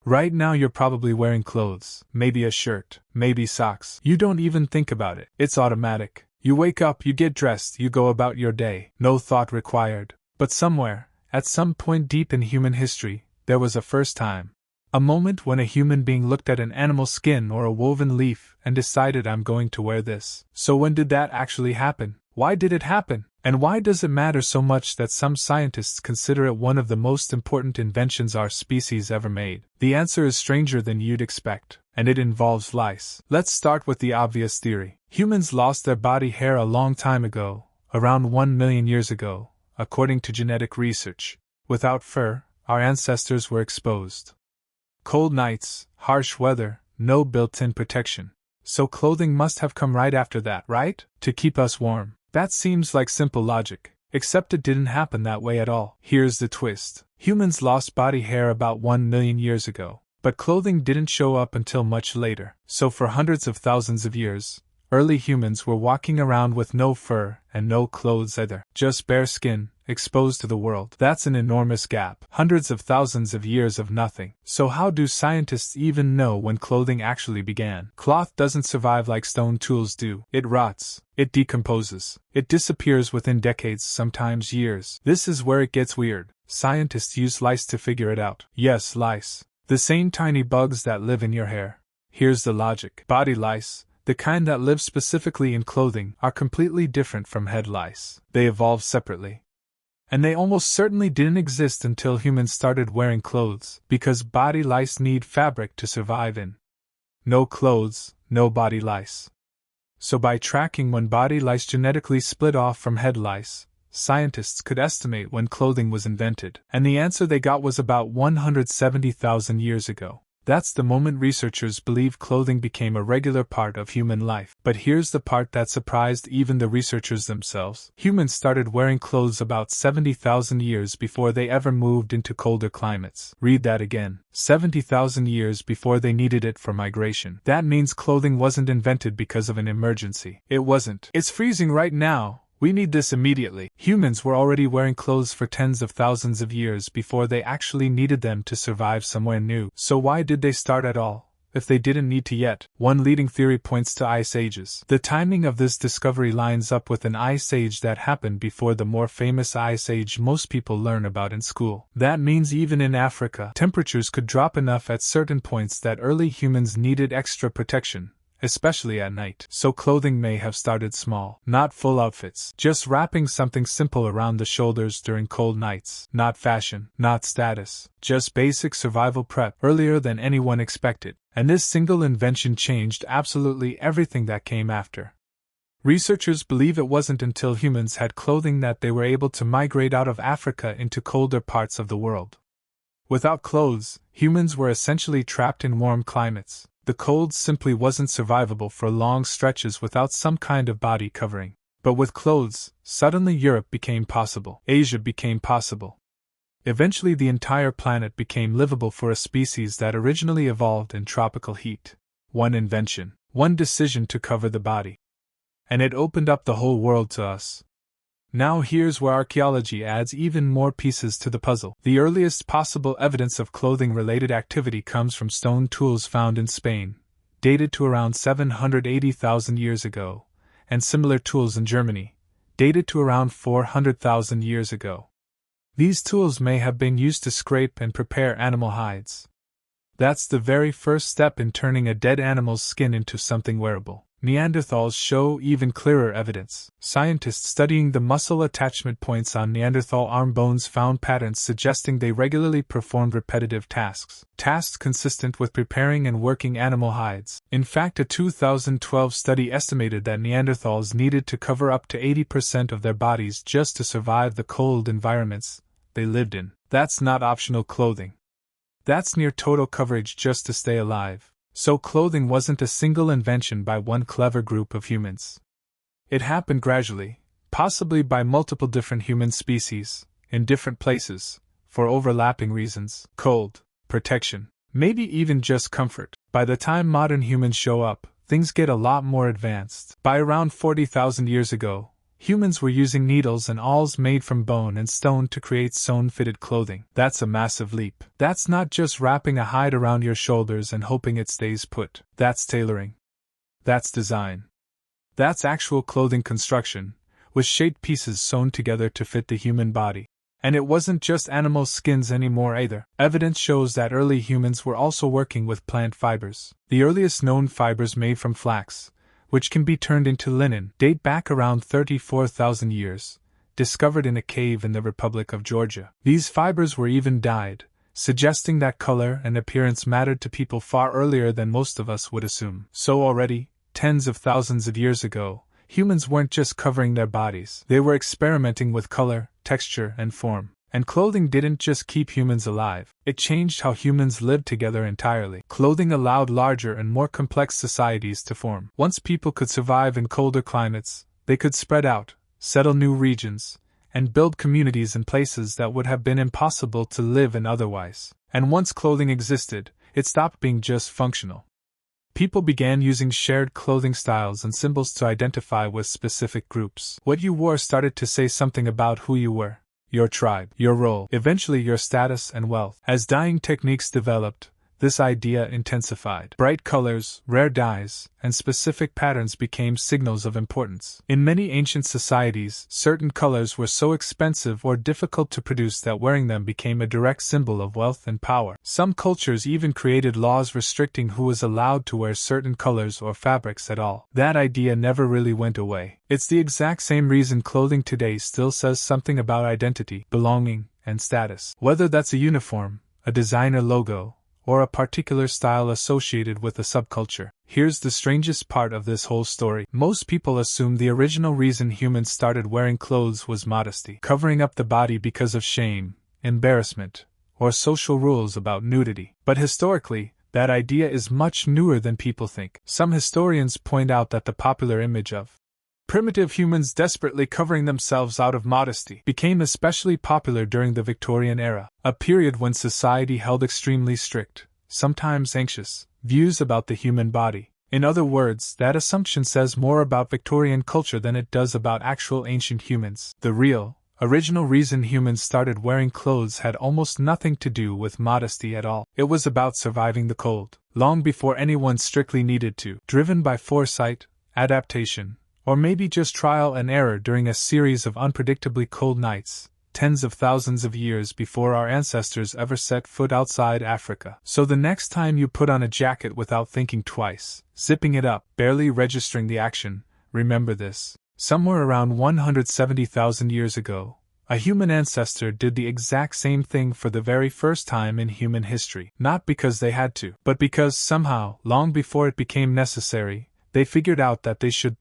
Right now you're probably wearing clothes, maybe a shirt, maybe socks. You don't even think about it. It's automatic. You wake up, you get dressed, you go about your day. No thought required. But somewhere, at some point deep in human history, there was a first time. A moment when a human being looked at an animal skin or a woven leaf and decided, I'm going to wear this. So when did that actually happen? Why did it happen? And why does it matter so much that some scientists consider it one of the most important inventions our species ever made? The answer is stranger than you'd expect, and it involves lice. Let's start with the obvious theory. Humans lost their body hair a long time ago, around 1 million years ago, according to genetic research. Without fur, our ancestors were exposed. Cold nights, harsh weather, no built-in protection. So clothing must have come right after that, right? To keep us warm. That seems like simple logic, except it didn't happen that way at all. Here's the twist. Humans lost body hair about 1 million years ago, but clothing didn't show up until much later. So for hundreds of thousands of years, early humans were walking around with no fur and no clothes either. Just bare skin, exposed to the world. That's an enormous gap. Hundreds of thousands of years of nothing. So how do scientists even know when clothing actually began? Cloth doesn't survive like stone tools do. It rots. It decomposes. It disappears within decades, sometimes years. This is where it gets weird. Scientists use lice to figure it out. Yes, lice. The same tiny bugs that live in your hair. Here's the logic. Body lice, the kind that live specifically in clothing, are completely different from head lice. They evolved separately. And they almost certainly didn't exist until humans started wearing clothes, because body lice need fabric to survive in. No clothes, no body lice. So by tracking when body lice genetically split off from head lice, scientists could estimate when clothing was invented. And the answer they got was about 170,000 years ago. That's the moment researchers believe clothing became a regular part of human life. But here's the part that surprised even the researchers themselves. Humans started wearing clothes about 70,000 years before they ever moved into colder climates. Read that again. 70,000 years before they needed it for migration. That means clothing wasn't invented because of an emergency. It wasn't. It's freezing right now. We need this immediately. Humans were already wearing clothes for tens of thousands of years before they actually needed them to survive somewhere new. So why did they start at all, if they didn't need to yet? One leading theory points to ice ages. The timing of this discovery lines up with an ice age that happened before the more famous ice age most people learn about in school. That means even in Africa, temperatures could drop enough at certain points that early humans needed extra protection, especially at night. So clothing may have started small. Not full outfits. Just wrapping something simple around the shoulders during cold nights. Not fashion. Not status. Just basic survival prep. Earlier than anyone expected. And this single invention changed absolutely everything that came after. Researchers believe it wasn't until humans had clothing that they were able to migrate out of Africa into colder parts of the world. Without clothes, humans were essentially trapped in warm climates. The cold simply wasn't survivable for long stretches without some kind of body covering. But with clothes, suddenly Europe became possible. Asia became possible. Eventually the entire planet became livable for a species that originally evolved in tropical heat. One invention. One decision to cover the body. And it opened up the whole world to us. Now here's where archaeology adds even more pieces to the puzzle. The earliest possible evidence of clothing-related activity comes from stone tools found in Spain, dated to around 780,000 years ago, and similar tools in Germany, dated to around 400,000 years ago. These tools may have been used to scrape and prepare animal hides. That's the very first step in turning a dead animal's skin into something wearable. Neanderthals show even clearer evidence. Scientists studying the muscle attachment points on Neanderthal arm bones found patterns suggesting they regularly performed repetitive tasks. Tasks consistent with preparing and working animal hides. In fact, a 2012 study estimated that Neanderthals needed to cover up to 80% of their bodies just to survive the cold environments they lived in. That's not optional clothing. That's near total coverage just to stay alive. So clothing wasn't a single invention by one clever group of humans. It happened gradually, possibly by multiple different human species, in different places, for overlapping reasons. Cold, protection, maybe even just comfort. By the time modern humans show up, things get a lot more advanced. By around 40,000 years ago, Humans were using needles and awls made from bone and stone to create sewn-fitted clothing. That's a massive leap. That's not just wrapping a hide around your shoulders and hoping it stays put. That's tailoring. That's design. That's actual clothing construction, with shaped pieces sewn together to fit the human body. And it wasn't just animal skins anymore either. Evidence shows that early humans were also working with plant fibers. The earliest known fibers made from flax, which can be turned into linen, date back around 34,000 years, discovered in a cave in the Republic of Georgia. These fibers were even dyed, suggesting that color and appearance mattered to people far earlier than most of us would assume. So already, tens of thousands of years ago, humans weren't just covering their bodies. They were experimenting with color, texture, and form. And clothing didn't just keep humans alive, it changed how humans lived together entirely. Clothing allowed larger and more complex societies to form. Once people could survive in colder climates, they could spread out, settle new regions, and build communities in places that would have been impossible to live in otherwise. And once clothing existed, it stopped being just functional. People began using shared clothing styles and symbols to identify with specific groups. What you wore started to say something about who you were, your tribe, your role, eventually your status and wealth. As dyeing techniques developed, this idea intensified. Bright colors, rare dyes, and specific patterns became signals of importance. In many ancient societies, certain colors were so expensive or difficult to produce that wearing them became a direct symbol of wealth and power. Some cultures even created laws restricting who was allowed to wear certain colors or fabrics at all. That idea never really went away. It's the exact same reason clothing today still says something about identity, belonging, and status. Whether that's a uniform, a designer logo, or a particular style associated with a subculture. Here's the strangest part of this whole story. Most people assume the original reason humans started wearing clothes was modesty, covering up the body because of shame, embarrassment, or social rules about nudity. But historically, that idea is much newer than people think. Some historians point out that the popular image of primitive humans desperately covering themselves out of modesty became especially popular during the Victorian era, a period when society held extremely strict, sometimes anxious, views about the human body. In other words, that assumption says more about Victorian culture than it does about actual ancient humans. The real, original reason humans started wearing clothes had almost nothing to do with modesty at all. It was about surviving the cold, long before anyone strictly needed to, driven by foresight, adaptation, or maybe just trial and error during a series of unpredictably cold nights, tens of thousands of years before our ancestors ever set foot outside Africa. So the next time you put on a jacket without thinking twice, zipping it up, barely registering the action, remember this. Somewhere around 170,000 years ago, a human ancestor did the exact same thing for the very first time in human history. Not because they had to, but because somehow, long before it became necessary, they figured out that they should.